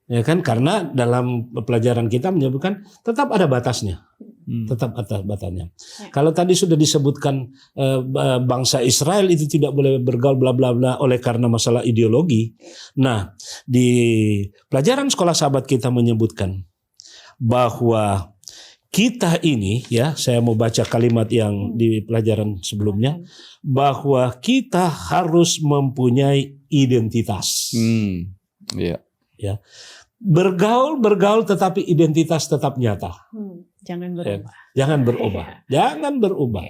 Ya kan, karena dalam pelajaran kita menyebutkan tetap ada batasnya. Tetap ada batasnya. Kalau tadi sudah disebutkan bangsa Israel itu tidak boleh bergaul bla bla bla oleh karena masalah ideologi. Nah, di pelajaran sekolah sahabat kita menyebutkan bahwa kita ini, ya, saya mau baca kalimat yang di pelajaran sebelumnya, bahwa kita harus mempunyai identitas. Ya, bergaul tetapi identitas tetap nyata. Jangan berubah. Jangan berubah. Jangan berubah.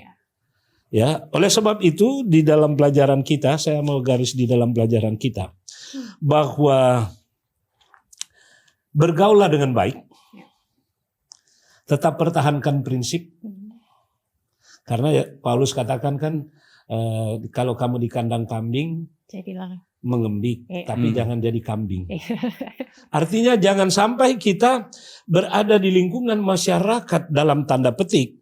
Ya, oleh sebab itu di dalam pelajaran kita, saya mau garis di dalam pelajaran kita bahwa bergaullah dengan baik. Tetap pertahankan prinsip. Karena ya, Paulus katakan kan kalau kamu di kandang kambing, jadilah mengembik, tapi jangan jadi kambing. Artinya jangan sampai kita berada di lingkungan masyarakat dalam tanda petik.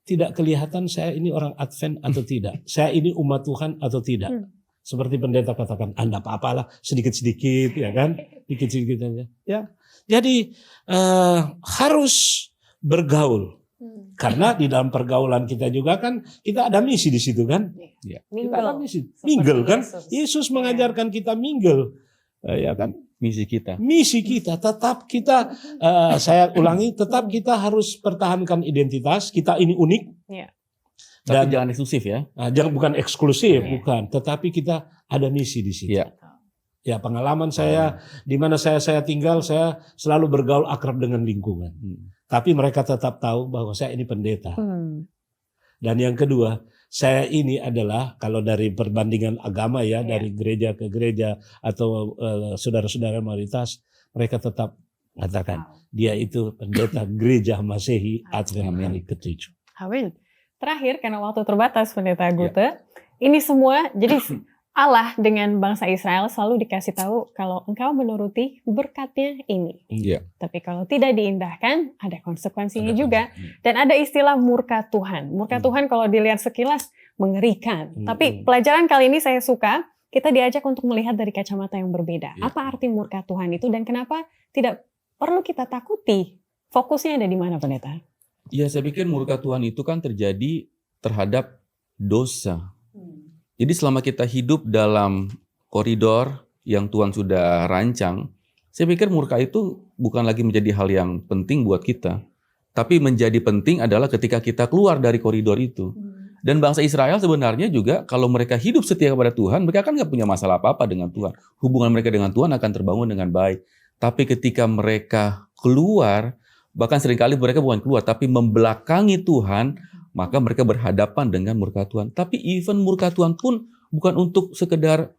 Tidak kelihatan saya ini orang Advent atau tidak. Saya ini umat Tuhan atau tidak. Seperti pendeta katakan, Anda apa-apalah sedikit-sedikit, ya kan? Sedikit-sedikit aja. Ya. Jadi harus bergaul. Karena di dalam pergaulan kita juga kan kita ada misi di situ kan. Ya. Kita ada misi. Seperti Mingle kan. Yesus. Yesus mengajarkan kita mingle. Ya kan? Misi kita. Misi kita tetap kita saya ulangi, tetap kita harus pertahankan identitas. Kita ini unik. Iya. Tapi Dan jangan eksklusif ya. jangan bukan eksklusif, Iya. bukan, tetapi kita ada misi di situ. Iya. Ya, pengalaman saya di mana saya tinggal, saya selalu bergaul akrab dengan lingkungan. Tapi mereka tetap tahu bahwa saya ini pendeta. Dan yang kedua, saya ini adalah kalau dari perbandingan agama ya, dari gereja ke gereja atau saudara-saudara mayoritas, mereka tetap katakan dia itu pendeta gereja Masehi Advent hari ke-7. Amin. Terakhir, karena waktu terbatas Pendeta Gute, ini semua, jadi Allah dengan bangsa Israel selalu dikasih tahu kalau engkau menuruti berkatnya ini. Iya. Tapi kalau tidak diindahkan, ada konsekuensinya juga. Dan ada istilah murka Tuhan. Murka Tuhan kalau dilihat sekilas mengerikan. Tapi pelajaran kali ini saya suka, kita diajak untuk melihat dari kacamata yang berbeda. Apa arti murka Tuhan itu dan kenapa tidak perlu kita takuti? Fokusnya ada di mana, Pendeta? Ya, saya pikir murka Tuhan itu kan terjadi terhadap dosa. Jadi selama kita hidup dalam koridor yang Tuhan sudah rancang, saya pikir murka itu bukan lagi menjadi hal yang penting buat kita. Tapi menjadi penting adalah ketika kita keluar dari koridor itu. Dan bangsa Israel sebenarnya juga kalau mereka hidup setia kepada Tuhan, mereka kan nggak punya masalah apa-apa dengan Tuhan. Hubungan mereka dengan Tuhan akan terbangun dengan baik. Tapi ketika mereka keluar, bahkan seringkali mereka bukan keluar, tapi membelakangi Tuhan, maka mereka berhadapan dengan murka Tuhan. Tapi even murka Tuhan pun bukan untuk sekedar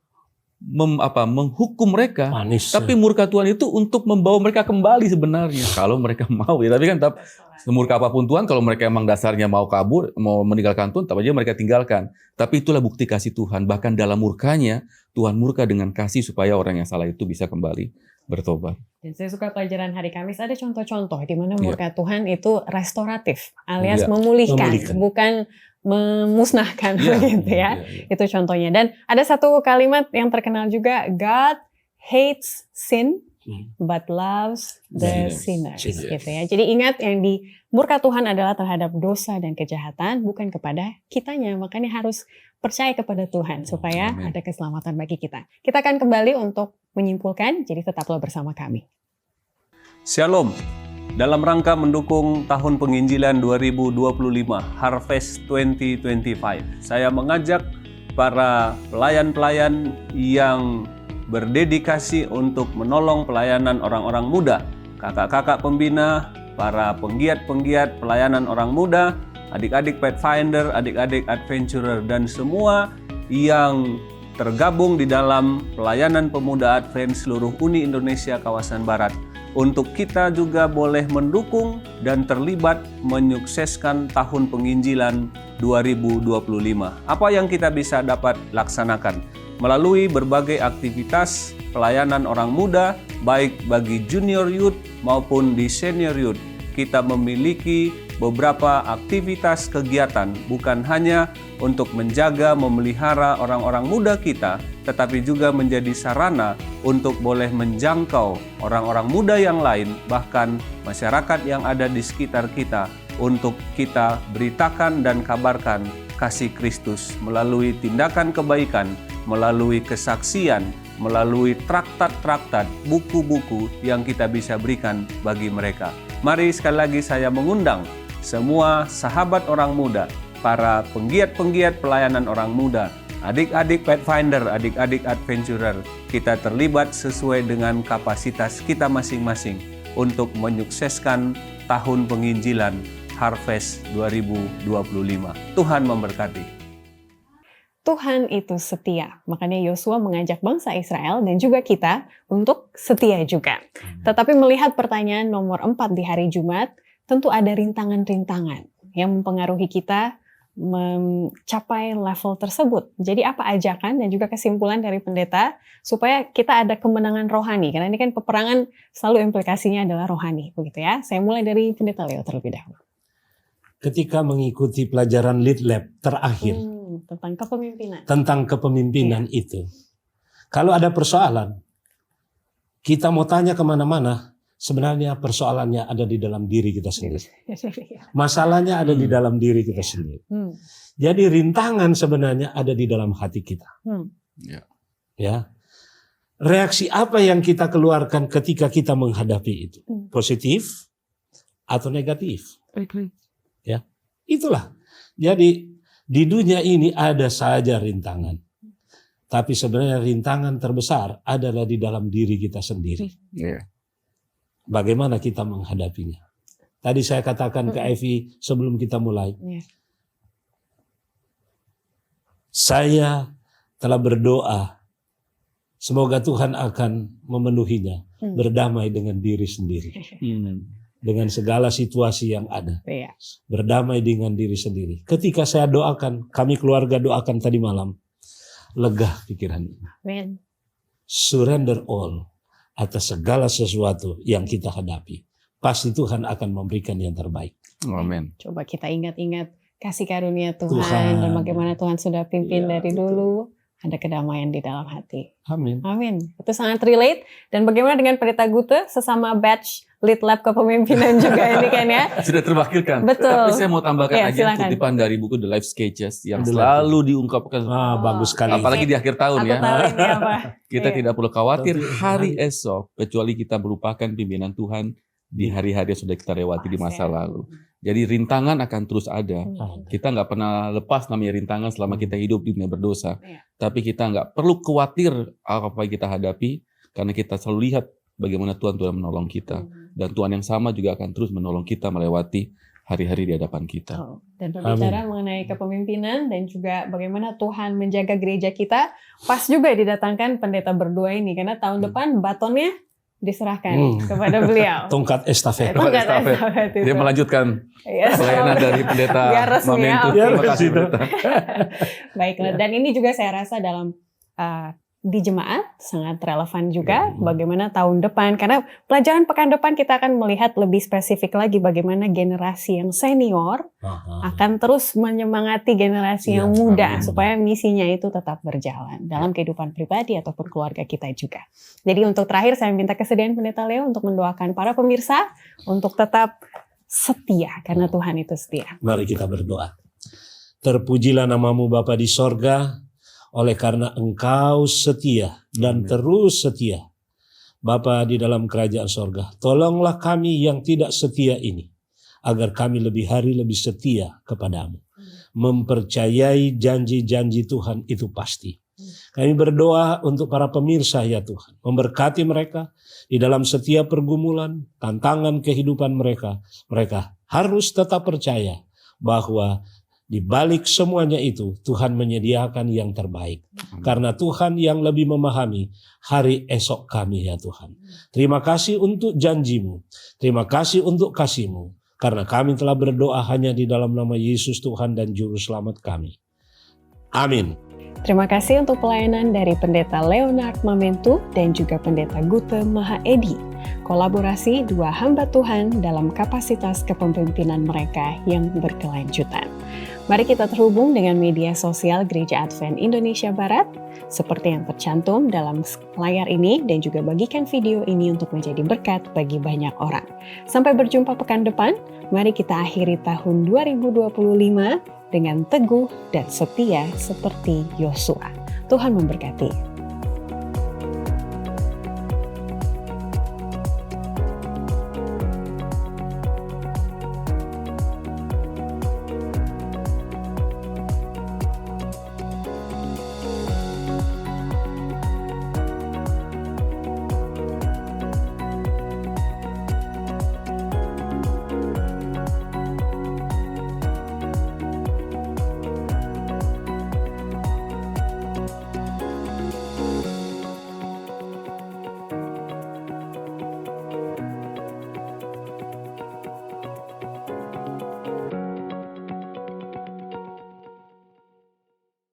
menghukum mereka, Manis. tapi murka Tuhan itu untuk membawa mereka kembali sebenarnya. Kalau mereka mau ya, tapi kan semurka apapun Tuhan, kalau mereka emang dasarnya mau kabur, mau meninggalkan Tuhan, tetap aja mereka tinggalkan. Tapi itulah bukti kasih Tuhan. Bahkan dalam murkanya, Tuhan murka dengan kasih supaya orang yang salah itu bisa kembali bertobat. Dan saya suka pelajaran hari Kamis ada contoh-contoh di mana murka Tuhan itu restoratif alias memulihkan, bukan memusnahkan begitu ya. Itu contohnya. Dan ada satu kalimat yang terkenal juga, God hates sin but loves the sinners gitu ya. Jadi ingat yang di murka Tuhan adalah terhadap dosa dan kejahatan, bukan kepada kitanya. Makanya harus percaya kepada Tuhan supaya ada keselamatan bagi kita. Kita akan kembali untuk menyimpulkan, jadi tetaplah bersama kami. Shalom. Dalam rangka mendukung tahun penginjilan 2025 Harvest 2025, saya mengajak para pelayan-pelayan yang berdedikasi untuk menolong pelayanan orang-orang muda, kakak-kakak pembina, para penggiat-penggiat pelayanan orang muda, adik-adik Pathfinder, adik-adik Adventurer, dan semua yang tergabung di dalam pelayanan pemuda Advent seluruh Uni Indonesia kawasan Barat, untuk kita juga boleh mendukung dan terlibat menyukseskan tahun penginjilan 2025. Apa yang kita bisa dapat laksanakan? Melalui berbagai aktivitas pelayanan orang muda, baik bagi junior youth maupun di senior youth, kita memiliki beberapa aktivitas kegiatan, bukan hanya untuk menjaga, memelihara orang-orang muda kita, tetapi juga menjadi sarana untuk boleh menjangkau orang-orang muda yang lain, bahkan masyarakat yang ada di sekitar kita, untuk kita beritakan dan kabarkan kasih Kristus melalui tindakan kebaikan, melalui kesaksian, melalui traktat-traktat, buku-buku yang kita bisa berikan bagi mereka. Mari sekali lagi saya mengundang semua sahabat orang muda, para penggiat-penggiat pelayanan orang muda, adik-adik Pathfinder, adik-adik Adventurer, kita terlibat sesuai dengan kapasitas kita masing-masing untuk menyukseskan tahun penginjilan Harvest 2025. Tuhan memberkati. Tuhan itu setia. Makanya Yosua mengajak bangsa Israel dan juga kita untuk setia juga. Tetapi melihat pertanyaan nomor 4 di hari Jumat, tentu ada rintangan-rintangan yang mempengaruhi kita mencapai level tersebut. Jadi apa ajakan dan juga kesimpulan dari pendeta supaya kita ada kemenangan rohani? Karena ini kan peperangan selalu implikasinya adalah rohani, begitu ya. Saya mulai dari pendeta Leo terlebih dahulu. Ketika mengikuti pelajaran Lead Lab terakhir tentang kepemimpinan itu, kalau ada persoalan, kita mau tanya kemana-mana, sebenarnya persoalannya ada di dalam diri kita sendiri. Masalahnya ada di dalam diri kita sendiri. Jadi rintangan sebenarnya ada di dalam hati kita. Ya. Reaksi apa yang kita keluarkan ketika kita menghadapi itu? Positif atau negatif? Ya. Itulah. Jadi di dunia ini ada saja rintangan. Tapi sebenarnya rintangan terbesar adalah di dalam diri kita sendiri. Bagaimana kita menghadapinya? Tadi saya katakan ke Evi sebelum kita mulai. Saya telah berdoa. Semoga Tuhan akan memenuhinya. Berdamai dengan diri sendiri. Dengan segala situasi yang ada. Berdamai dengan diri sendiri. Ketika saya doakan, kami keluarga doakan tadi malam. Lega pikirannya. Surrender all atas segala sesuatu yang kita hadapi. Pasti Tuhan akan memberikan yang terbaik. Amin. Coba kita ingat-ingat kasih karunia Tuhan dan bagaimana Tuhan sudah pimpin dari dulu. Ada kedamaian di dalam hati. Amin. Amin. Itu sangat relate. Dan bagaimana dengan Pendeta Gute sesama batch Lead Lab Kepemimpinan juga ini kan ya. Sudah terwakilkan. Betul. Tapi saya mau tambahkan aja silakan. kutipan dari buku The Life Sketches yang selalu diungkapkan. Bagus sekali. Apalagi di akhir tahun ya. Tahu ini apa? Kita tidak perlu khawatir hari esok kecuali kita melupakan pimpinan Tuhan di hari-hari yang sudah kita lewati di masa lalu. Jadi rintangan akan terus ada. Kita nggak pernah lepas namanya rintangan selama kita hidup di dunia berdosa. Tapi kita nggak perlu khawatir apa yang kita hadapi karena kita selalu lihat bagaimana Tuhan menolong kita. Dan Tuhan yang sama juga akan terus menolong kita melewati hari-hari di hadapan kita. Dan berbicara mengenai kepemimpinan dan juga bagaimana Tuhan menjaga gereja kita, pas juga didatangkan pendeta berdua ini karena tahun depan batonnya diserahkan kepada beliau. Tongkat estafet. Itu. Dia melanjutkan pelayanan dari pendeta Mamentu. Terima kasih pendeta. Baiklah, dan ini juga saya rasa dalam di jemaat sangat relevan juga bagaimana tahun depan, karena pelajaran pekan depan kita akan melihat lebih spesifik lagi bagaimana generasi yang senior akan terus menyemangati generasi yang muda supaya misinya itu tetap berjalan dalam kehidupan pribadi ataupun keluarga kita juga. Jadi untuk terakhir saya minta kesediaan Pendeta Leo untuk mendoakan para pemirsa untuk tetap setia karena Tuhan itu setia. Mari kita berdoa. Terpujilah namamu Bapa di sorga, oleh karena Engkau setia dan terus setia. Bapa di dalam kerajaan sorga, tolonglah kami yang tidak setia ini, agar kami lebih hari lebih setia kepadamu. Mempercayai janji-janji Tuhan itu pasti. Kami berdoa untuk para pemirsa ya Tuhan, memberkati mereka di dalam setiap pergumulan, tantangan kehidupan mereka. Mereka harus tetap percaya bahwa di balik semuanya itu, Tuhan menyediakan yang terbaik. Karena Tuhan yang lebih memahami hari esok kami ya Tuhan. Terima kasih untuk janjimu. Terima kasih untuk kasih-Mu. Karena kami telah berdoa hanya di dalam nama Yesus Tuhan dan Juru Selamat kami. Amin. Terima kasih untuk pelayanan dari Pendeta Leonard Mamentu dan juga Pendeta Gute Maha Edi. Kolaborasi dua hamba Tuhan dalam kapasitas kepemimpinan mereka yang berkelanjutan. Mari kita terhubung dengan media sosial Gereja Advent Indonesia Barat seperti yang tercantum dalam layar ini dan juga bagikan video ini untuk menjadi berkat bagi banyak orang. Sampai berjumpa pekan depan, mari kita akhiri tahun 2025 dengan teguh dan setia seperti Yosua. Tuhan memberkati.